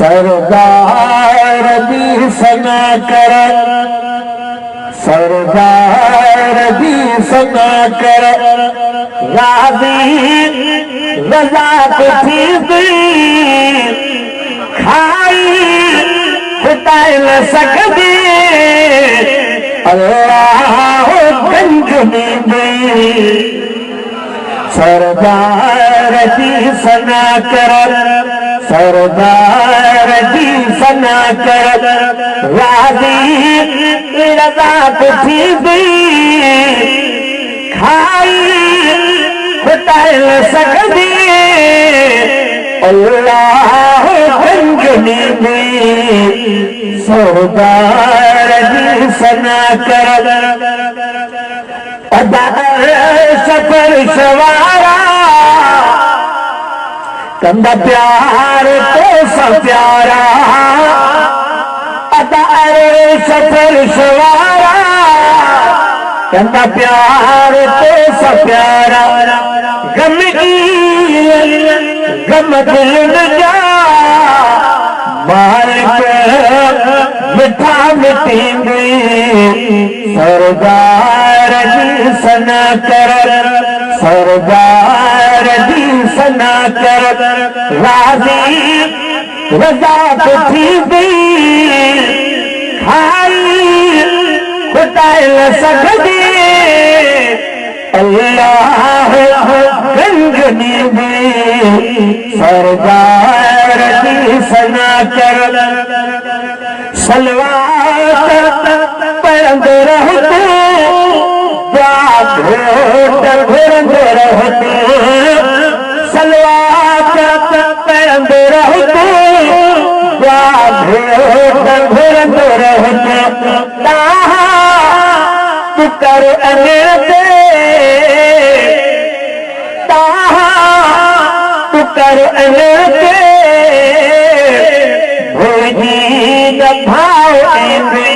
सरदार दी सना कर, सरदार दी सना कर, राज़ी रज़ा थी खाई खुदाई न सकदी अल्लाह गंज दी। सरदार दी सना कर, सरदार दी सना कर, राज़ी रज़ा थी खाई खुदाई न सकदी अल्लाह गंज दी। सरदार दी सना कर, सफर सवारा कंदा प्यार तो सब प्यारा, अदारे सफर सवारा कंदा प्यार तो सब प्यारा। गम की गम दिल न जा मालिक मिठा मिटेंगे। सरदार दी सना कर, सरदार दी सना कर, राज़ी रज़ा थी खाई खुदाई न सकदी अल्लाह गंज दी। सरदार दी सना कर, सलवात पढ़ंद रहो घुरंद रहो, सलवात पढ़ंद रहो घुरंद रहो। तू कर अमीर दे, तू कर अमीर दे भोजी भाव देंगे।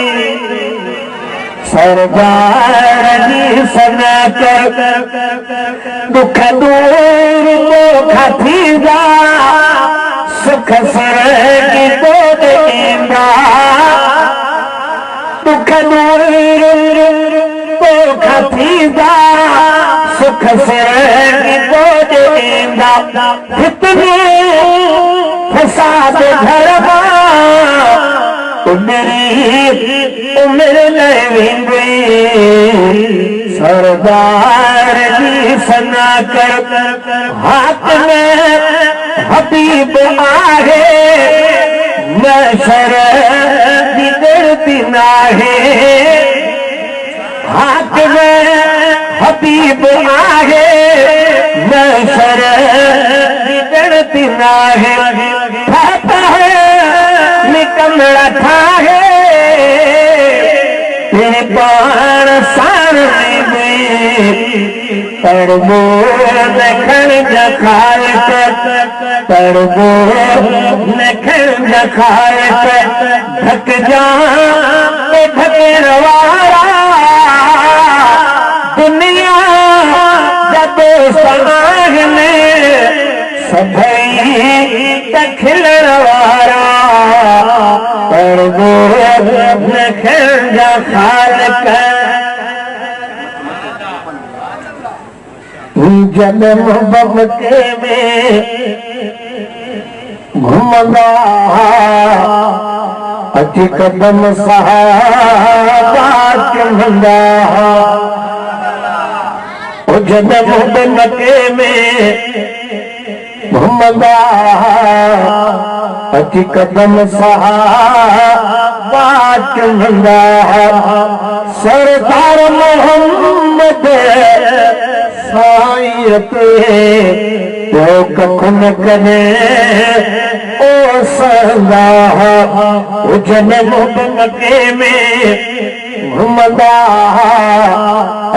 सरदार दी सना कर, दुख दूर तो खाती जा सुख सर की तो देंगा। दुख दूर तो खाती जा सुख सर की तो देंगा। कितने फसाद घर उम्र नहीं। सरदार दी सना कर, हाथ में हबीब आहे नशर बिगड़ती नाहे। हाथ में हबीब आहे नशर बिगड़ती नाहे। खाता है निकल रखा है तेरे पान सारने में। तरबो नखन जखाल कर, तरबो नखन जखाल कर, ढक जा ढके रवारा दुनिया जब सागने सभई दखिल रवारा। तरबो नखन जखाल कर, जन्म बमके में घुमंदा अची कदम सहाबा चुमंदा। ओ जन्म बमके में घुमंदा अची कदम सहाबा चुमंदा। सरदार मोहम्मद साईते तो कखन करे ओ सदा। जन्म बमके में घुमंदा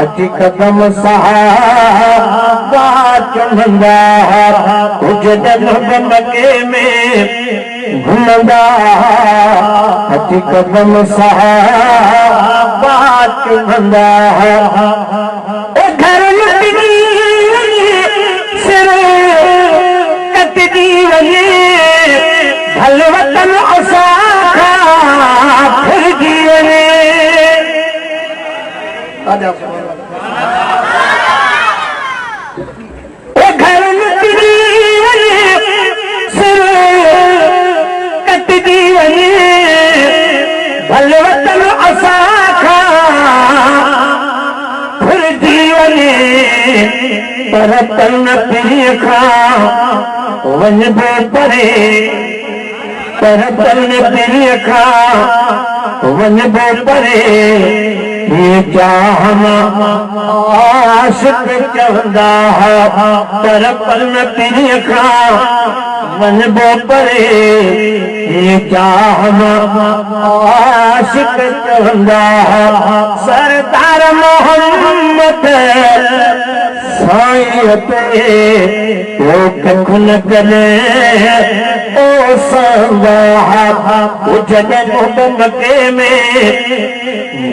अची कदम सहाबा चुमंदा। जन्म बमके में घुमंदा अची कदम सहाबा चुमंदा। घर लुटनी सिर कटदी वञे भलवत वतन असां फिरजी वञे घर निकिरी वञे सिर कटजी वञे भल वतन असां फिरजी वञे पर तन पीर खां वञबो परे पर तन पीर खां वञबो परे ये जान आशिक चवंदा पर तन पीर खां वञबो परे ये जान आशिक चवंदा सरदार मोहम्मद साईं ते ओ कख न करे ओ संगा जॾहिं मके में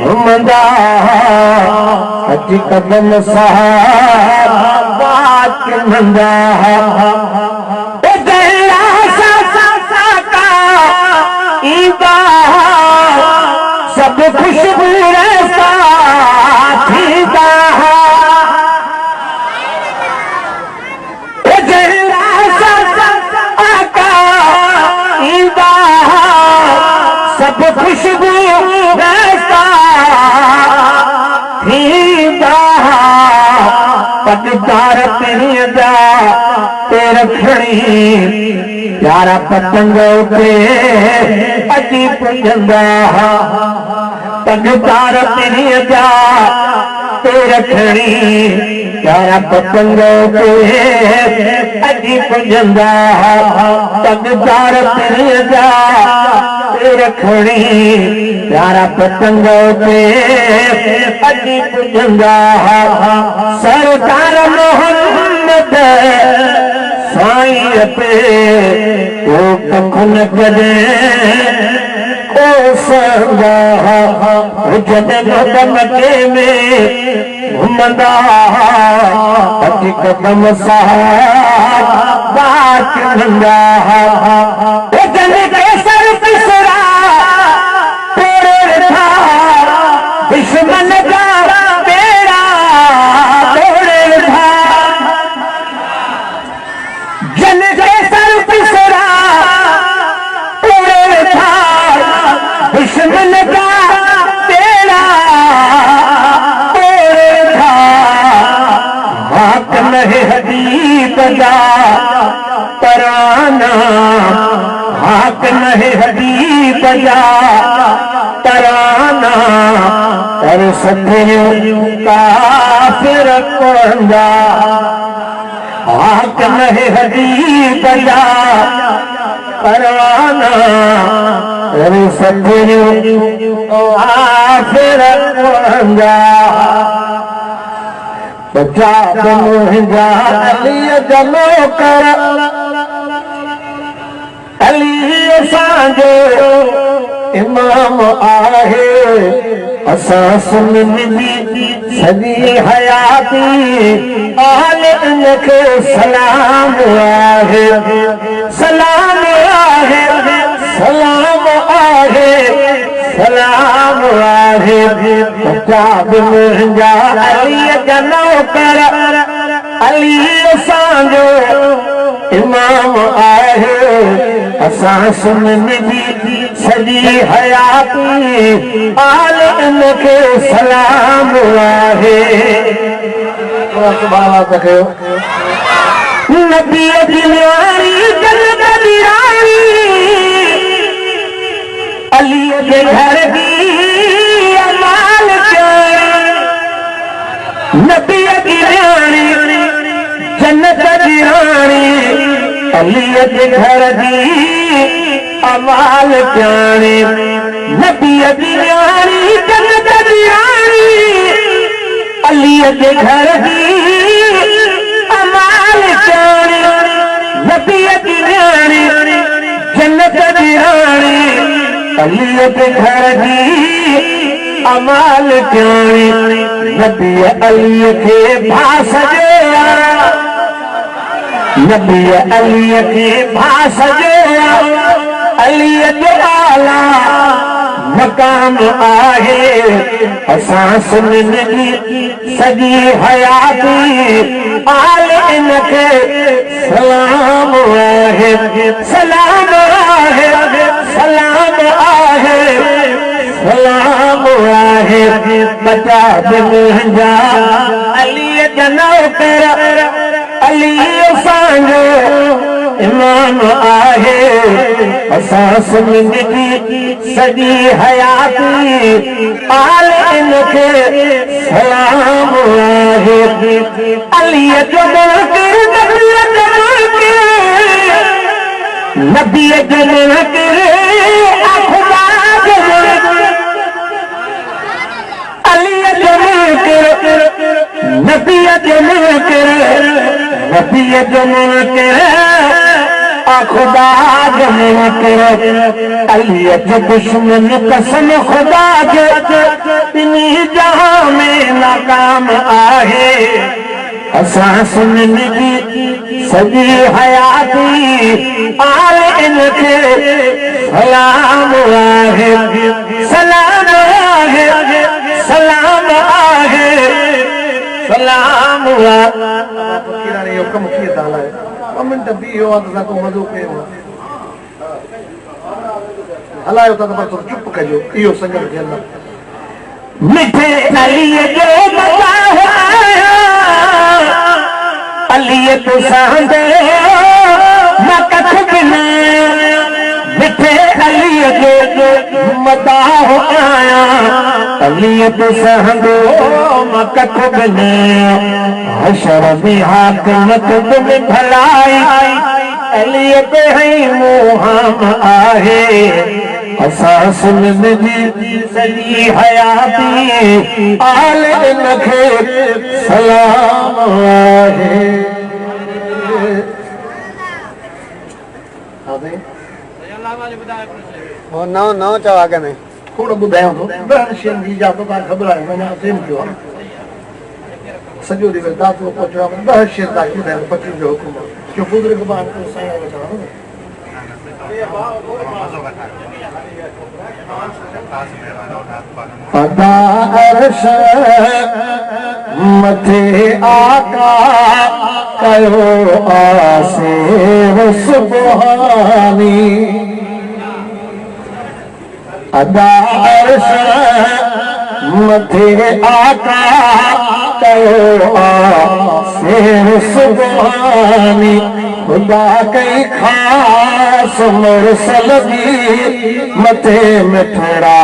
घुमंदा अच कदम साहब कंदा ईंदा सभु ख़ुशबू रस्ता थींदा सब खुशबू रस्ता थींदा पटदार पिरियदा ते रखणी यारा पतंग ते अजी पुजंदा पटदार पिरियदा ते रखणी यारा पतंग ते अजी पुजंदा पटदार पिरियदा रखणी प्यारा पतंग ते अजी पुजंदा सरदार मोहम्मद साईं ते ओ कख न करे ओ संगा जॾहिं मके में घुमंदा अची कदम साहब कंदा दुश्मन का बेड़ा तोड़े था जन के सर पिसरा तोड़े था दुश्मन का बेड़ा तोड़े था बात नहीं हदीब का तराना हाक नहीं हदीब का तराना कर सभियो काफिर कंदा हाक नहीं हदीब जा तराना कर सभियो काफिर कंदा बचा मुंहिंजा अली जलो कर अली असांजो इमाम आहे असां सुननी सॼी हयाती आल इनखे सलाम आहे सलाम आहे सलाम आहे सलाम आहे बचा मुंहिंजा अलीअ जा नौकर अली असांजो इमाम आहे असां सुननी सॼी हयाती आल इनखे सलाम आहे नबीअ जी न्यारी जन्नत जी राणी अलीअ जे घर जी अमाल नबीअ जी न्यारी जन्नत जी राणी अलीअ जे घर जी अमाल प्याणी नबीअ जी न्यारी जन्नत जी राणी अलीअ जे घर जी अमाल प्याणी नबीअ जी न्यारी जन्नत जी राणी अलीअ जे घर जी अमाल प्याणी नबीअ अलीअ खे भास नबी अली के भास जो अली मकाम आहे असां सुननि सॼी हयाती आल इनखे सलाम आहे सलाम आहे सलाम आहे सलाम आहे बचा मुंहिंजा अलीअ जा नौकर अली असांजो इमाम आहे असां सुननि सॼी हयाती आल इनखे सलाम आहे अलीअ जो मुनकिर नबीअ जो मुनकिर खुदा जो मुनकिर अलीअ जो मुनकिर नबीअ जो मुनकिर नबीअ जो मुनकिर खुदा जो मुनकिर अलीअ जो दुश्मन कसम खुदा जो ॿिन्ही जहां में नाकाम आहे असां सुननि सॼी हयाती आल इनखे सलाम आहे सलाम आहे सलाम आहे सलाम आहे इहो कमु कीअं था हलायो ॿ मिंट बीहो आहे त असां को मज़ो कयो हलायो था त पर थोरो चुप कजो इहो संगत खे हलायो मिठे अलीअ जो अलीअ तो सांदे न कथ बिना मिठे अलीअ जो मदाह आया अलीअ तो सांदो न कथ बिना हशर में हाकमत में भलाई अलीअ पे ही मुहाम आहे असां सुननि सॼी हयाती आल इनखे सलाम आहे नओं चओ अॻ में खोड़ ॿुधायां थो ॿियनि शयुनि जी इजाज़त तव्हांखे ख़बर आहे वञा सेम कयो आहे सॼो ॾींहुं दातो पहुचो आहे ॿ शयूं तव्हांखे ॿुधायां पचनि जो हुकुम आहे जो बुज़ुर्ग साईं वेठा अदा अर्श मथे आका कयो आसे सुबहानी अदा अर्श मथे आका कयो आसे सुबहानी खुदा कई खास मुरसल दी मथे मिठड़ा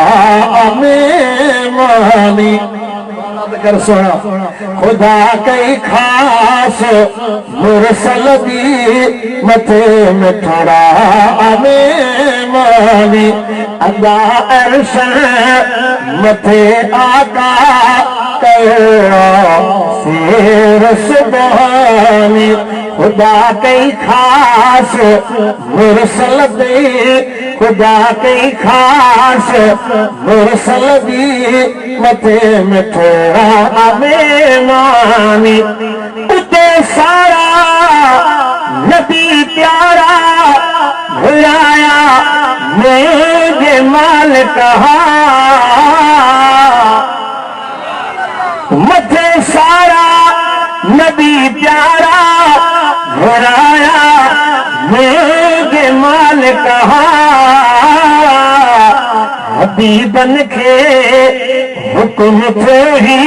मेहमानी कर सुना खुदा कई खास मुरसल दी मथे मिठड़ा मेहमानी अदा अर्श मथे आका शेर सुबहानी खुदा कई खास मुरसल दे खुदा कई खास मुरसल दी मथे मिठड़ा मेहमानी उते सारा नबी प्यारा भुलाया मेरे माल कहा मथे सारा नबी प्यारा भुलाया मेरे माल कहा हबीबन के हुक्म थे ही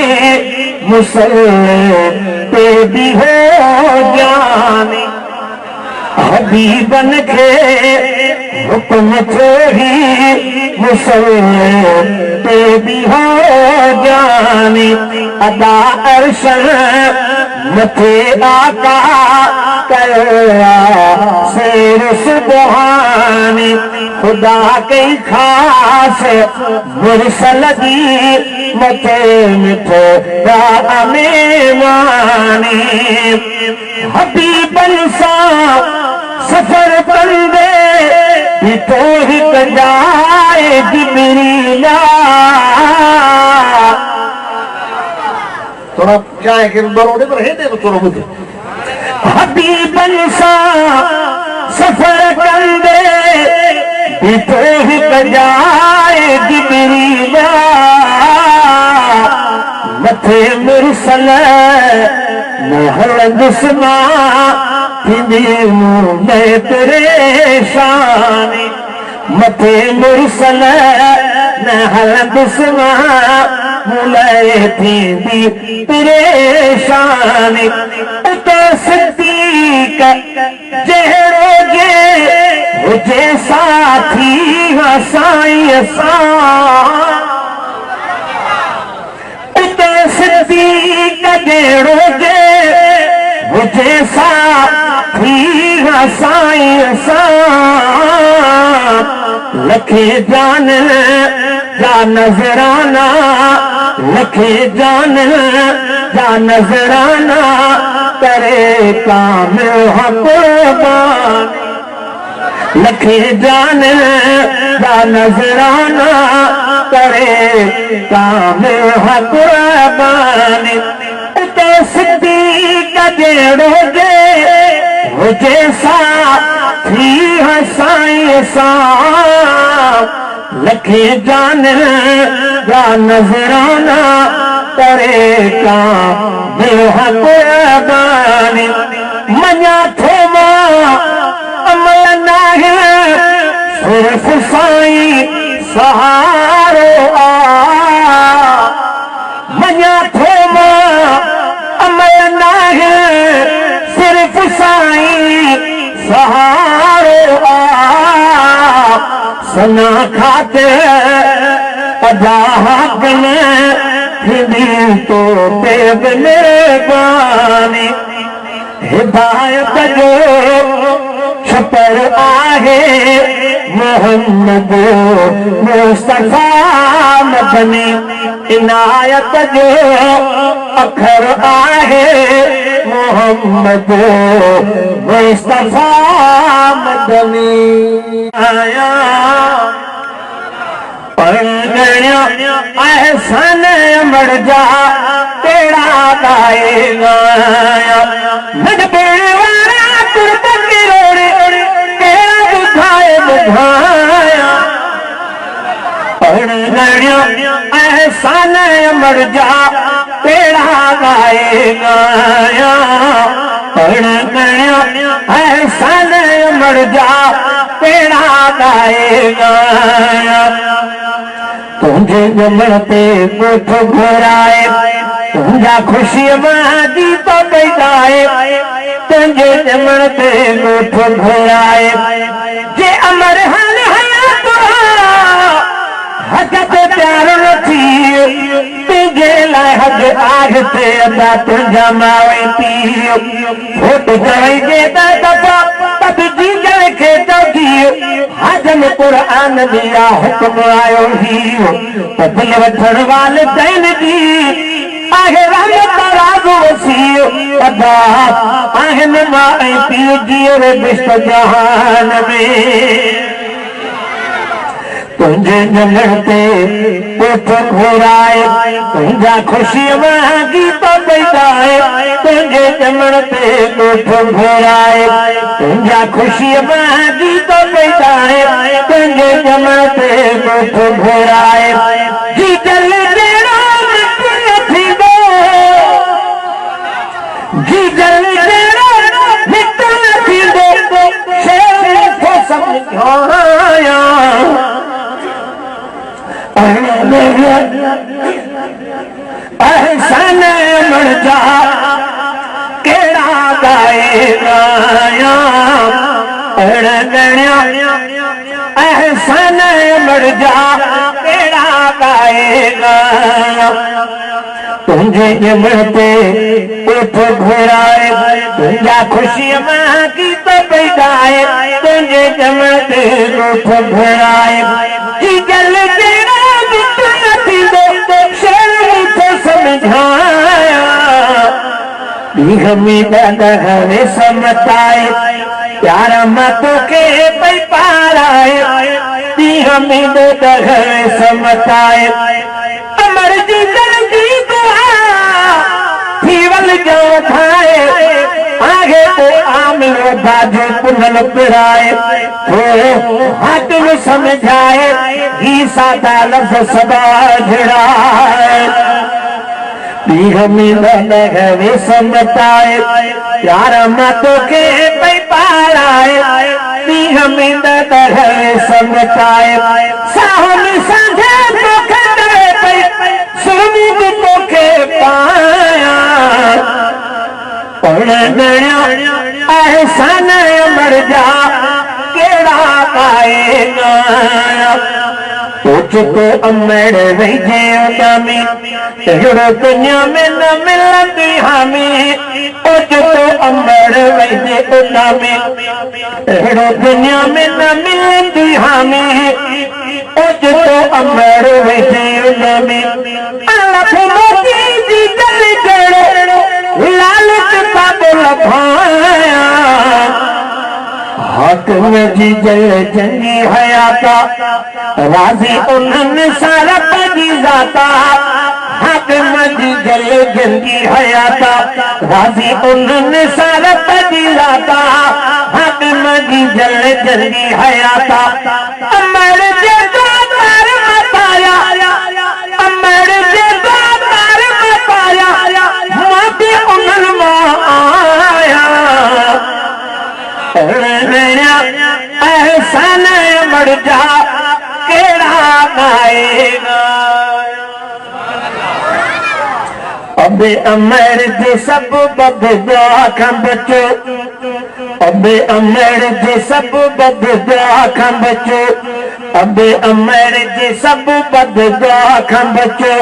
मुसल्ले पे भी हो जाने हबीबन के हुक्म थे ही मुसल्ले पे भी हो जाने अदा अर्श मथे आका कया शेर सुबहानी खुदा कई खास मुरसल दी मथे मिठड़ा मेहमानी हबीबन सा सफर कंदे तो ही जाए जिबरीला थोड़ा चाहे कि बरोड़े पर है दे तो थोड़ा बुझे हबीबन सा सफर कंदे तो ही जाए जिबरीला मथे मुरसल न हलंदुसमा थींदी में परेशानी मथे मुरसल न हलंदुसमा मुलाए थींदी परेशानी उतो सिद्दीक जहिड़ो हुजे साथी साईं सां उतो सिद्दीक जहिड़ो हुजे साथी साईं सां लखे जान जा नज़राना लखे जान जा नज़राना करे कामिल कुर्बान लखे जान जा नज़राना करे कामिल कुर्बान उतो सिद्दीक जहिड़ो हुजे साथी साईं सां लखे जान जा नज़राना करे कामिल कुर्बान मञा थो मां अमल नाहे सिर्फ़ साईं सहारो आ मञा थो मां अमल नाहे सिर्फ़ साईं सहारो आ सना खाते अदा हक़न थींदी तो पे मेहरबानी हिदायत जो छपर आहे मोहम्मद मुस्तफा मदनी इनायत जो अखर आहे मोहम्मद मुस्तफा मदनी आया एहसान मर जा तेरा गाएगा तेरा बुझाए बुझाया एहसान मर जा तेरा गाएगा एहसान मर जा तेरा गाएगा तुझे जमण ते कोठ घोराए तुझा खुशी में दीप बैठाए तुझे जमण ते कोठ घोराए जे अमर हाल हयात हक़ ते प्यार न थी तुझे लाइ हक़ आग ते अदा तुझा मावे पी फोट चवई जे दफ़ा तब जी के हजम कुरान दिया हुक्म आयो ही दिल वठण वालिदैन जी आहे रहमत राज़ो वसी अदा आहिनि मां ऐं पीउ जीअर बिश्त जहान में तुझे जमण ते कोठ घोराए तुझा खुशी में गीत बैठाए तुझे जमण ते कोठ घोराए तुझा खुशी में गीत बैठाए तुझे जमण ते कोठ घोराए जी जल जहिड़ो थींदो जी जल जहिड़ो मिट थींदो शेर खे सम्झाया एहसान मर जा केड़ा गाएगा एहसान मर जा केड़ा गाएगा तुझे जमण ते कोठ घोराए तुझा खुशी में गीत बैठाए तुझे जमण ते कोठ घोराए जी जल समझाया हमें समताए प्यारा मतों के पई पाराए हमें समताए अमर जी जल्दी दुआ थीवल जो ठाए आगे तो आमिलो बाजू पुनल पिराए हो हाथ में समझाए ही सादा लफ्ज़ सबा झड़ाए हमें नगवे समताए यार मतो के पई पालाए हमें नगवे समताए साहम संगे तो खंडे पई सुरमुद तो के पाया पढ़णिया एहसान मर जा केड़ा पाएगा तो अमड़ वही में हेड़ो दुनिया में न मिलंदी हमें तो अमड़ वही में हेड़ो दुनिया में न मिलंदी हमें तो अमड़ वही में अल्लाह मोती जी गल करो लालच पागल भाया हाकिम जी जय जंगी हयाता राजी उन्हनि सारा पंहिंजी ज़ाता हाकिम जी जय जंगी हयाता राजी उन्हनि सारा पंहिंजी ज़ाता हाकिम जी जय जंगी हयाता अमर जे दातार मताया अमर जे दातार मताया मां उन्हनि मां आया एहसान मर जा केड़ा गाएगा अबे अमर जे सब बददुआ खां बचो अबे अमर जे सब बददुआ खां बचो अबे अमर जे सब बददुआ खां बचो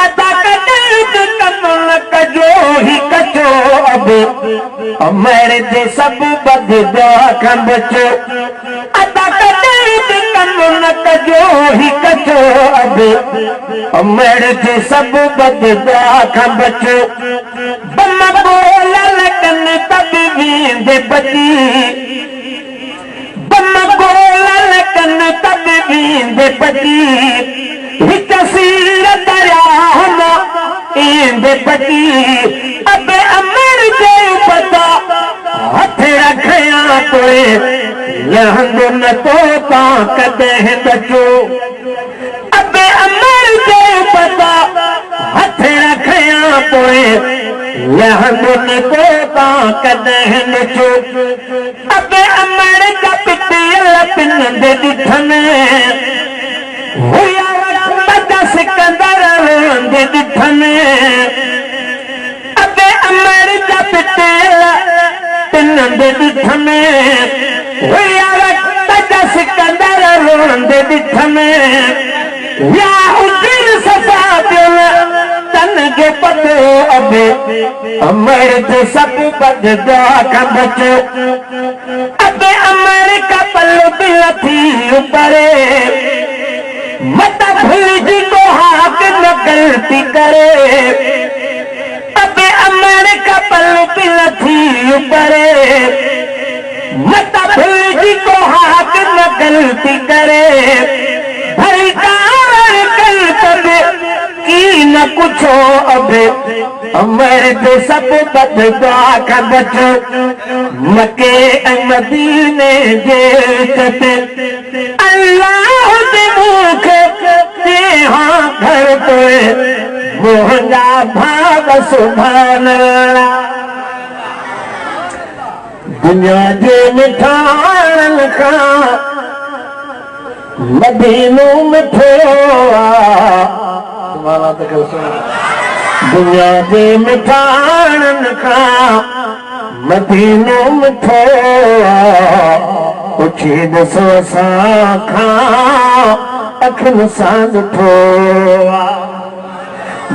अदा कदे कमल कजो ही कचो अबे अमर जे सब बददुआ खां बचो अदा कदे कमल कजो ही कचो अबे अमर जे सब बददुआ खां बचो बम बोल लगन तब वींदे बची बम बोल लगन तब वींदे बची हिक सीर दरिया ईंदे बची अबे अमर जे पता हथ रखया तोए लहंदो न तो ता कदें बचो अबे अमर जे पता हथ रखया तोए लहंदो न तो ता कदें बचो अबे अमर का पिटियल पिनंदे दिठन हुया बदा सिकंदर दे दिठन अबे अमर का पिटियल पिनंदे दिठन हुया बदा सिकंदर दे दिठन या उदिन सफा दिल तन के पतो अबे अमर जे सब बददुआ खां बचो अबे अमर का पल्लो दिल थी ऊपरे मत भूल जी को हाक न गलती करे अबे अमर का पल्लो दिल थी ऊपरे मत भूल जी को हाक न गलती करे भई कार कल तबे की न कुछो अबे अमर जे सब बददुआ खां बचो मके ऐं मदीने जे चते अल्लाह जे मुख ते हां घर तोए मोहंगा भाग सुभान अल्लाह दुनिया जे मिठाणन खां मदीनो मिठो तुम्हारा तो दुनिया जे मिठाणन खां मदीनो मिठो पुछी ॾिसो असां खां अखियुनि सां ॾिठो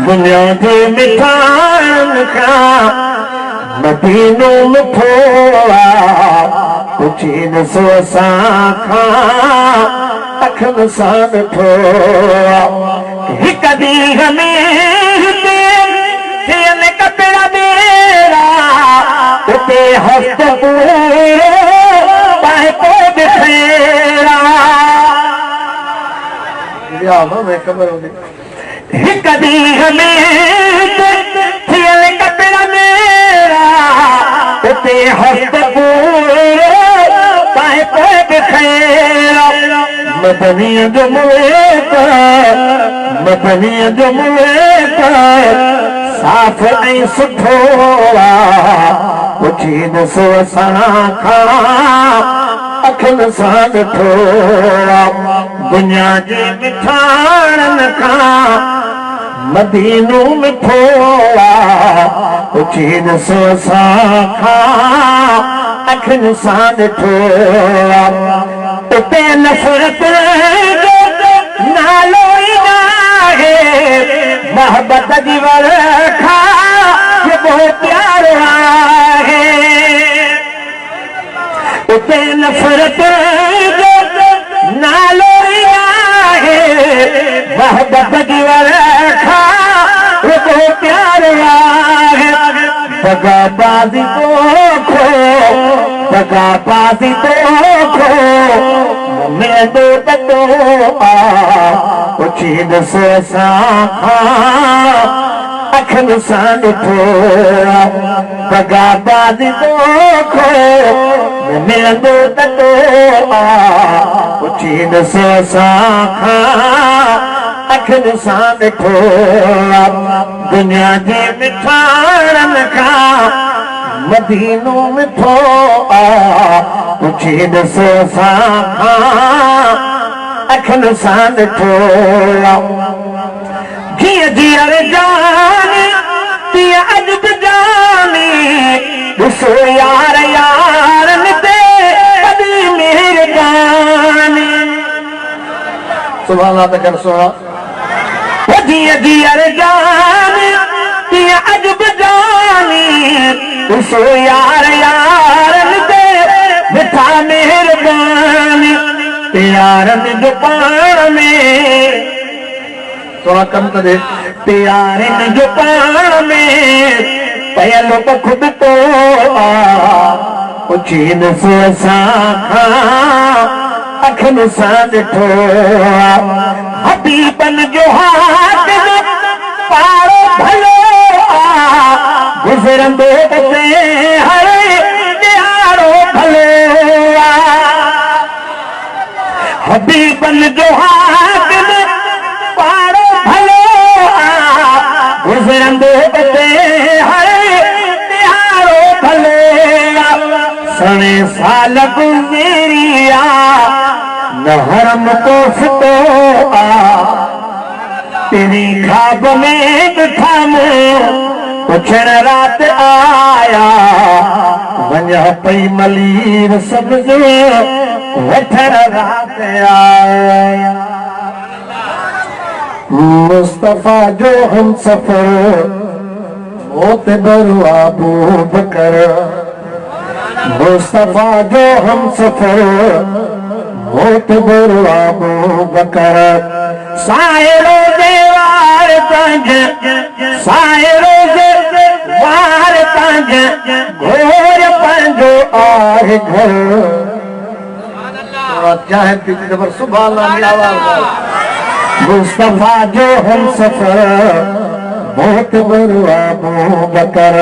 दुनिया जे मिठाणन खां मदीनो मिठो पुछी ॾिसो असां खां अखियुनि सां ॾिठो हिक ॾींहं में थियनि कपिड़ा मेरा उते हफ़्तो पूरो पाए पोइ ॾिठेरा हिक ॾींहं में थियनि कपिड़ा मेरा उते हफ़्तो पूरो पाए पोइ ॾिठेरा मदनीअ जो मुए मदनीअ जो मुए साफ़ ऐं सुठो पुछी ॾिसो असां खां अखियुनि सां ॾिठो दुनिया जे मिठाणनि खां मदीनो मिठो पुछी ॾिसो असां खां अखियुनि सां ॾिठो उते नफ़रत जो नालो ई नाहे मोहबत जी वर्खा जेको प्यारो आहे उते नफ़रत जो नालो ई आहे मोहबत जी वर्खा जेको प्यारो आहे दगाबाज़ी तो खो मेंदो ततो पुछी ॾिसो असां खां अखियुनि सां ॾिठो दगाबाज़ी तो खो मेंदो ततो पुछी ॾिसो असां खां अखियुनि सां ॾिठो दुनिया जे मिठाणनि खां मदीनो मिठो पुछी ॾिसो असां खां अखियुनि सां ॾिठो जीअं जीअर जानी तीअं अॼु बि जानी ॾिसो यार यारनि ते कॾी मेहरबानी सुभाणे त कर सुहा जीअं जीअर जानी तीअं अॼु बि जानी ॾिसो यार यारनि ते मिठा मेहरबानी प्यारनि जो पाण में थोड़ा कम करे प्यारनि जो पाण में पयल ख़ुद तो पुछी ॾिसो असां खां अखियुनि सां ॾिठो हबीबनि जो हाथ पारो भलो गुज़रंदो ते हर ॾियारो भलो हबीबनि जो हाथ पारो भलो गुज़रंदो ते हर ॾियारो भलो सणे साल गुज़रिया न हरम को फितो तेरी ख्वाब में ॾिठा मूं पुछण रात आया वञा पई मलीर सब्ज़ वठण रात आया मुस्तफ़ा जो हम सफ़र मोतबर अबू बकर मुस्तफ़ा जो हम सफ़र मोतबर अबू बकर साहिरो देवार पंज साहिरो वार पंज घोर पंजो आहे घर चाहे पीती जबर सुभान अल्लाह मुस्तफ़ा जो हम सफ़र मोतबर अबू बकर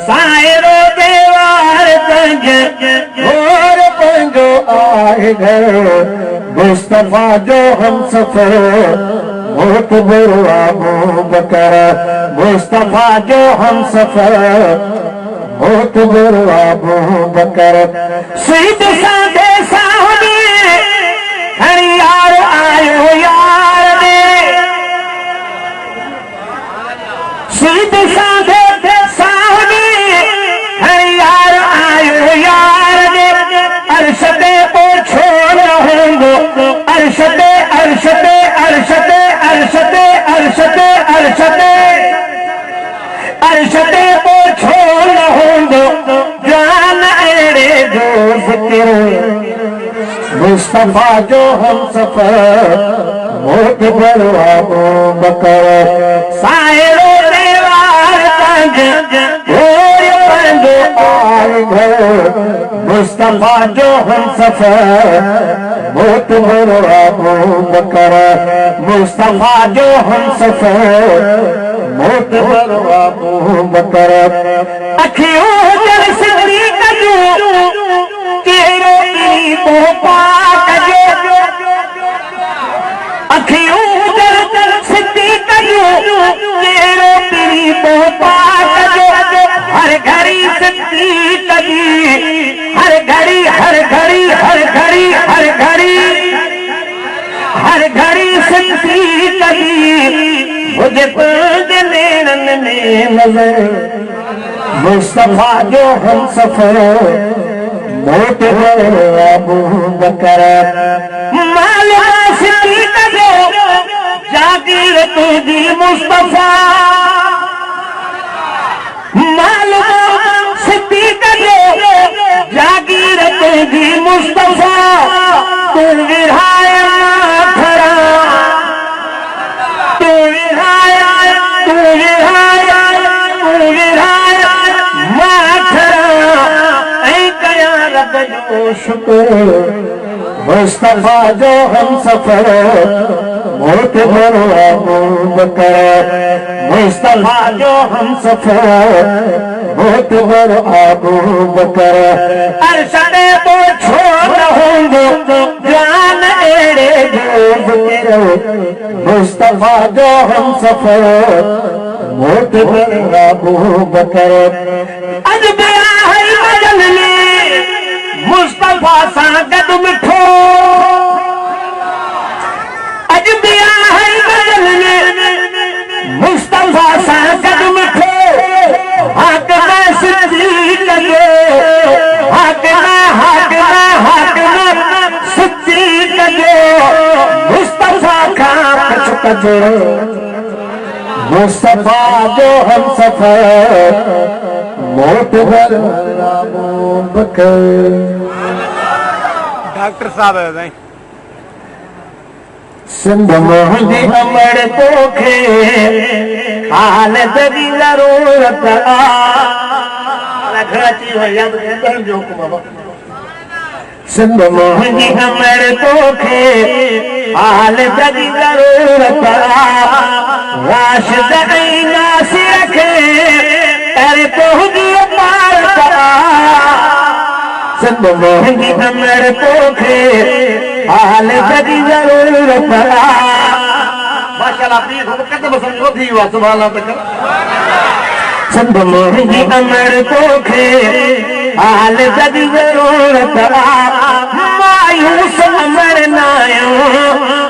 साहिरो देवार पंज घोर पंजो आहे घर मुस्तफ़ा जो हम सफ़र मोतबर अबू बकर मुस्तफ़ा जो हम सफ़र मोतबर अबू बकर सीध साधे साहबी हरी यार आयो यार दे सीध साधे साहबी हरी यार आयो यार दे अरशदे पोछो न होंदो अरशदे अरशदे अरशदे अरशदे अरशदे अरशदे अरशदे पोछो न होंदो जान अहिड़े जो ज़िक्र मुस्तफ़ा जो हम सफ़र मोतबर अबू बकर साहिरो देवार पंज घोर पंजो आहे घर मुस्तफ़ा जो हम सफ़र मोतबर अबू बकर मुस्तफ़ा जो हम सफ़र मोतबर अबू बकर अखियों जल सिद्दीक़ जो चेहरो तो पाक जो अखियों जल सिद्दीक़ जो चेहरो तो हंसी कभी मुझे तुझे नैनन में नजर मुस्तफा जो हम सफर मोट अबू बकर मालूम सिद्दीक जो जागीर तुझी मुस्तफा मालूम सिद्दीक जो जागीर तुझी मुस्तफा तू विहाया खड़ा तू विहाया तू विहाया तू विहाया मां खड़ा ऐ कया रब जो शुक्र मुस्तफा जो हम सफर मोट अबू बकर मुस्तफा जो हम सफर मोट अबू बकर अरशद तो छोड़ होंगे जान एड़े जो मुस्तफा जो हम सफर मोट अबू बकर अज बया है मजन में मुस्तफा सा गद मिठो अज बया है मजन में मुस्तफा सा गद मिठो हक में सिद्दीक जो हक में सिद्दीक जो मुस्तफा का पछ मुस्तफा जो हम सफर मोट अबू बकर डॉक्टर साहब है सिंध मोहंदी अमड़ तोखे हालत जी जरूरत सिंध मोहंदी अमड़ तोखे हालत जी जरूरत राशिद ऐं नासिर खे अरे तुंहिंजी इमारत सिंध मोहंदी अमड़ तोखे हालत जी जरूरत माशाल्लाह प्लीज हम कितने समझो थी हुआ सुभान अल्लाह तक सिंध मोहंदी अमड़ तोखे हालत जी जरूरत मायूस अमड़ न आयो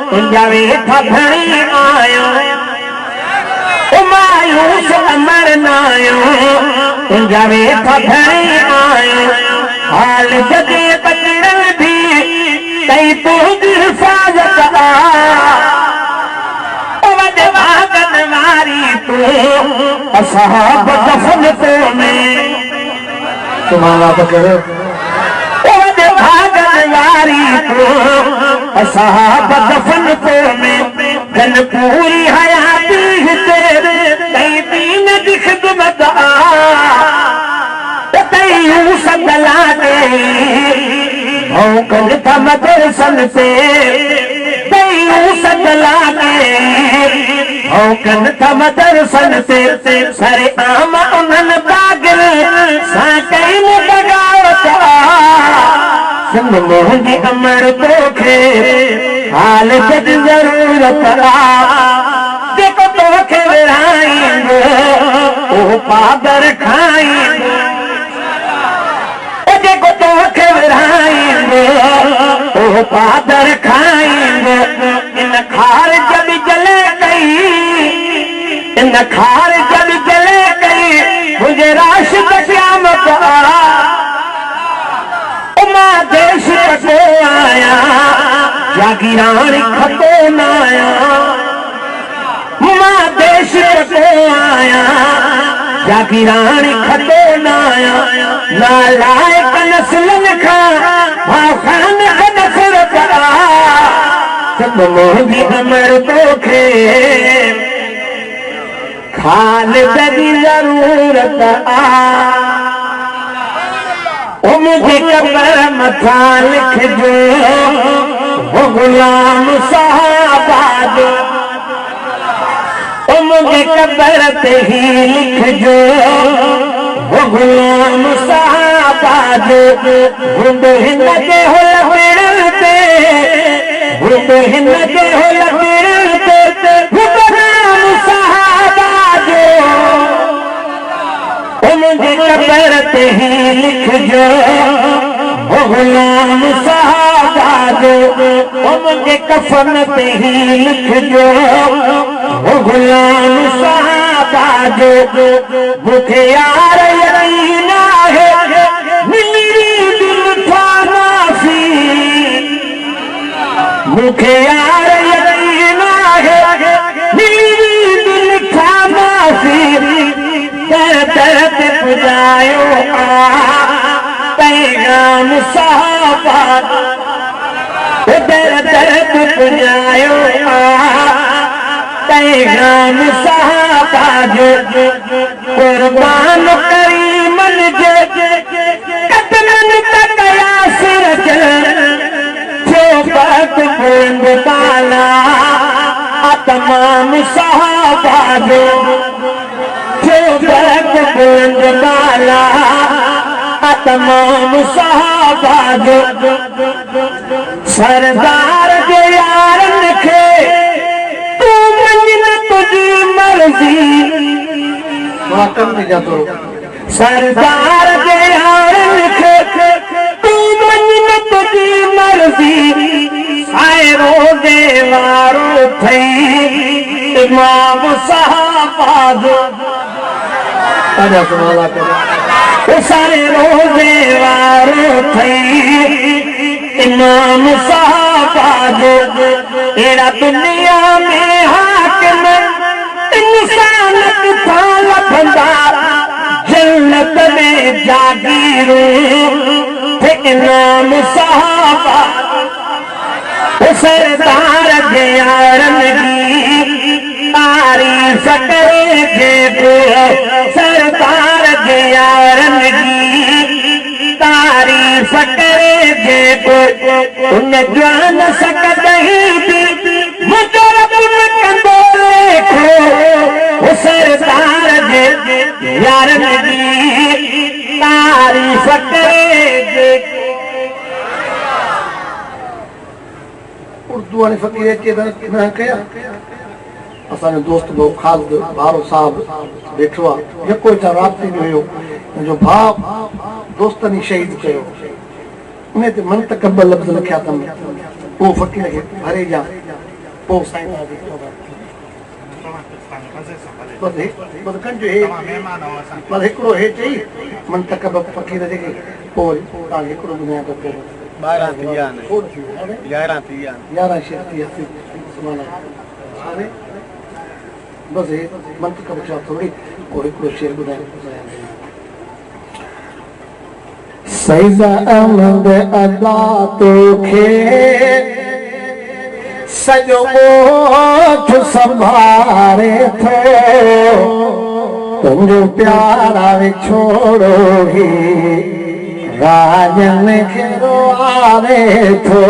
तुंहिंजा वेठा खणी आयो मायूस अमड़ न आयो तुंहिंजा वेठा खणी आयो हालत जे बचड़न भी कई तुझी हिफाजत वॾे भागन वारी तू असहाब दफन तो में सुभान अल्लाह तक वॾे भागन वारी तू असहाब दफन तो में जन पूरी हयाती हिते कई दीन जी खिदमत कई सदला दे औकन था मदरसन से कई सदला दे औकन था मदरसन से सरे आम उन्हन बागिल सा कई बगावत सिंध मोहंदी अमड़ तोखे हालत जी जरूरत जेको तोखे विराईंदो ओ पादर खाईंदो जेको तोखे विराईंदो ओ पादर खाईंदो इन खार जब जले गई इन खार जब जले गई मुझे राशिद क़यामत मां देश कटो आया जागीरानी खतो न आया मां देश कटो आया जागीरानी खतो न आया नालायक नस्लन खां भाखान खे नफ़रत सिंध मोहंदी अमड़ तोखे खालिद जी ज़रूरत मुझे कबर मथा लिखजो वो गुलाम साहबा जो मुझे कबर ते ही लिखजो वो गुलाम साहबा जो हुंद हिन जे हो लपड़ते हुंद हिन जे हो लपड़ते गुलाम साहबा जो मुझे कबर ते ही लिखजो वो गुलाम साहबा जो मुझे कफन पे ही लिख जो गुलाम साहबा जो मुझे यार यकीना है मिली दिल थाना सी मुझे यार यकीना है मिली दिल थाना सी दर्द पुजायो पैगाम साहबा दर्द पुजायो पैगाम साहबा जो कुर्बान करीमन जे कदमन तक यासिर चल जो बात बुलंद बाला तमाम साहबा जो बात बुलंद बाला तमाम साहबा जो सरदार जे यारन खे तू मंजिल तुझी मर्जी सरदार जे यारन खे तू मंजिल तुझी मर्जी सायरो दे वारो थई इमाम साहबा जो सारे रोज़े वारो थई इमाम साहबा जो एड़ा दुनिया में हाकिम इंसान किथा लभंदा जन्नत में जागीरू थे इमाम साहबा सरदार जे यारन जी तारीफ़ करे जे सरदार जे यारन जी तारीफ़ करे जे उन जान सकदही मुझो रब कंदो लेखो सरदार जे यारन जी तारीफ़ करे जे उर्दू वाले फकीर के न कया असांजो दोस्त बि ख़ासि भारो साहिबु वेठो आहे जेको हितां राब्ते में हुयो मुंहिंजो भाउ दोस्तनि ई शहीद कयो उन ते मंतकब लफ़्ज़ लिखिया अथमि उहो फ़कीर खे भरे ॾियां पोइ साईं बस हिकिड़ो हे चई मंतकब फ़कीर जेके पोइ तव्हांखे हिकिड़ो ॿुधायां थो पोइ 11 बस मंतकब छा थोड़ी कोई शेर ॿुधाए सईद अहमद अदा तोखे सॼो ॻोठ संभारे थो तुंहिंजो प्यारा विछोड़ो ही राजन खे रोआरे थो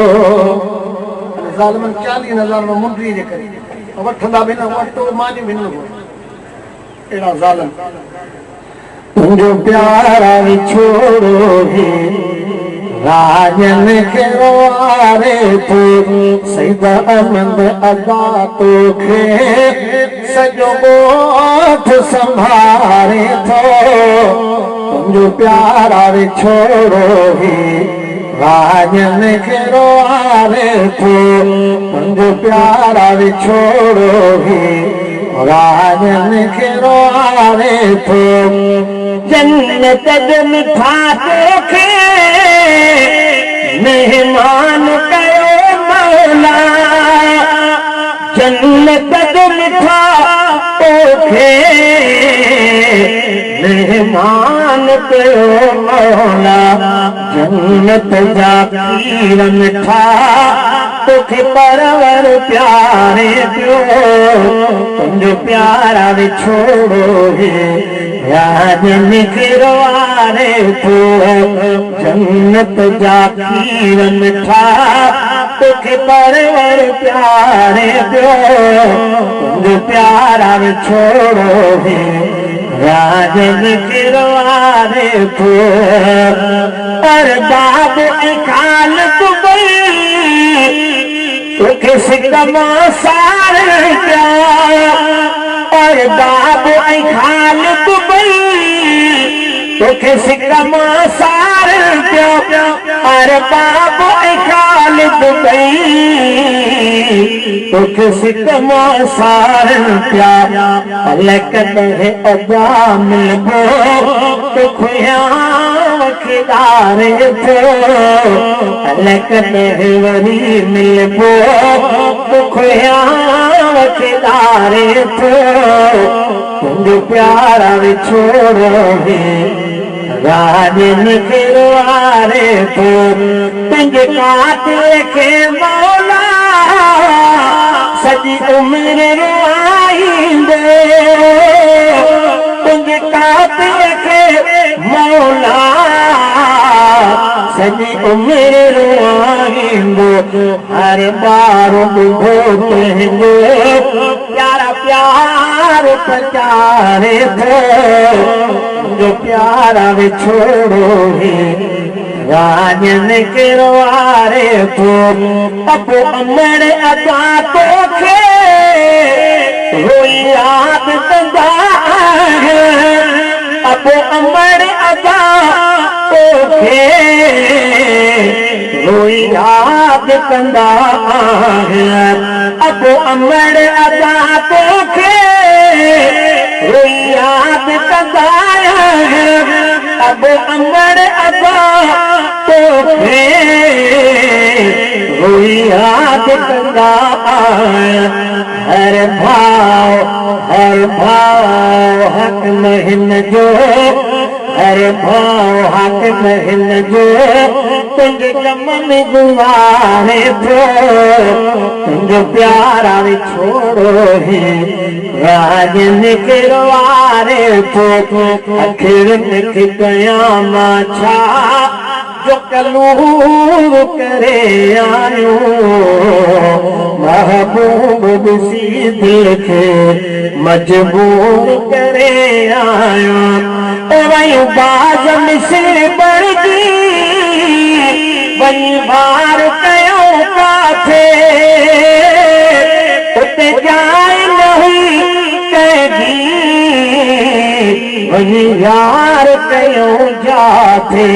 ज़ालिमन 40,000 में मुंडी जे करे वठंदा बि न वठो मानी बि न अहिड़ा ज़ालिम तुंहिंजो प्यारा विछोड़ो ही राजन खे रोआरे थो सईद अहमद अदा तोखे सॼो ॻोठ संभारे थो तुंहिंजो प्यारा विछोड़ो ही राजन खे रोआरे थो तुंहिंजो प्यारा विछोड़ो ही राजन खे रोआरे थो जन्नत जो मिठा तोखे मेहमान कयो मौला जन्नत जो मिठा तोखे मेहमान कयो मौला जन्नत जा खीर मिठा तोखे परवर प्यारे पियो तुंहिंजो प्यारा विछोड़ो ही राजन खे रोआरे थो जन्नत जा खीर मिठा तोखे परवर प्यारे पियो तुंहिंजो प्यारा विछोड़ो ही राजन खे रोआरे थो अरबाब ऐं खाल दुबई तोखे सिकमा सार पिया अरबाब ऐं खाल दुबई तोखे सिकमा सार पिया अरबाब ऐं खाल तोखे सितमो सारन प्यारा कदे अदा मिलबो तो खुया वखदारे थो कदे वरी मिलबो तो खुया वखदारे थो तुंहिंजो प्यारा विछोड़ो राज निकरवारे थो तुंहिंजे कातिल खे मौला सॼी उमिरि रुआईंदे तुंहिंजे कातिल खे मौला सॼी उमिरि रुआईंदो हर बार ॿुधो तुंहिंजो प्यारा प्यार पचारे थो तुंहिंजो प्यारा विछोड़ो राज निकरवारे थो अबो अमड़ अदा तोखे रोई याद कंदा अबो अमड़ अदा तोखे रोई याद कंदा अबो अमड़ अदा तोखे रोई याद कंदा अबो अमड़ अदा तोखे रोई याद कंदा हर भाव हक महिन जो हर भाव हक महिन जो तुंहिंजे कम में गुज़ारे थो तुंहिंजो प्यारा विछोड़ो राज निकरवारे थो आखिर निकि कयां मां छा जो कलूर करे आयो महबूब ॾिसी दिल खे मजबूर करे आयो वही बाज मिसल बरगी वही बार कयो काथे उते जाए नहीं कहीं वही यार कयो जाथे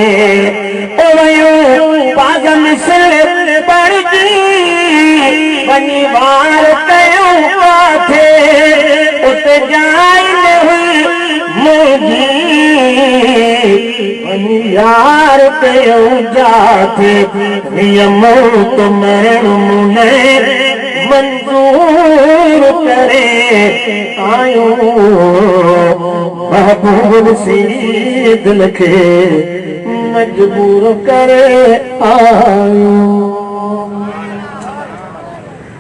वही बाज मिसल बरगी वही बार कयो काथे उते जाए नहीं मुझी यार कयो जाथे मौत मुने मंजूर करे आयो महबूब सी दिल खे मजबूर करे आयो।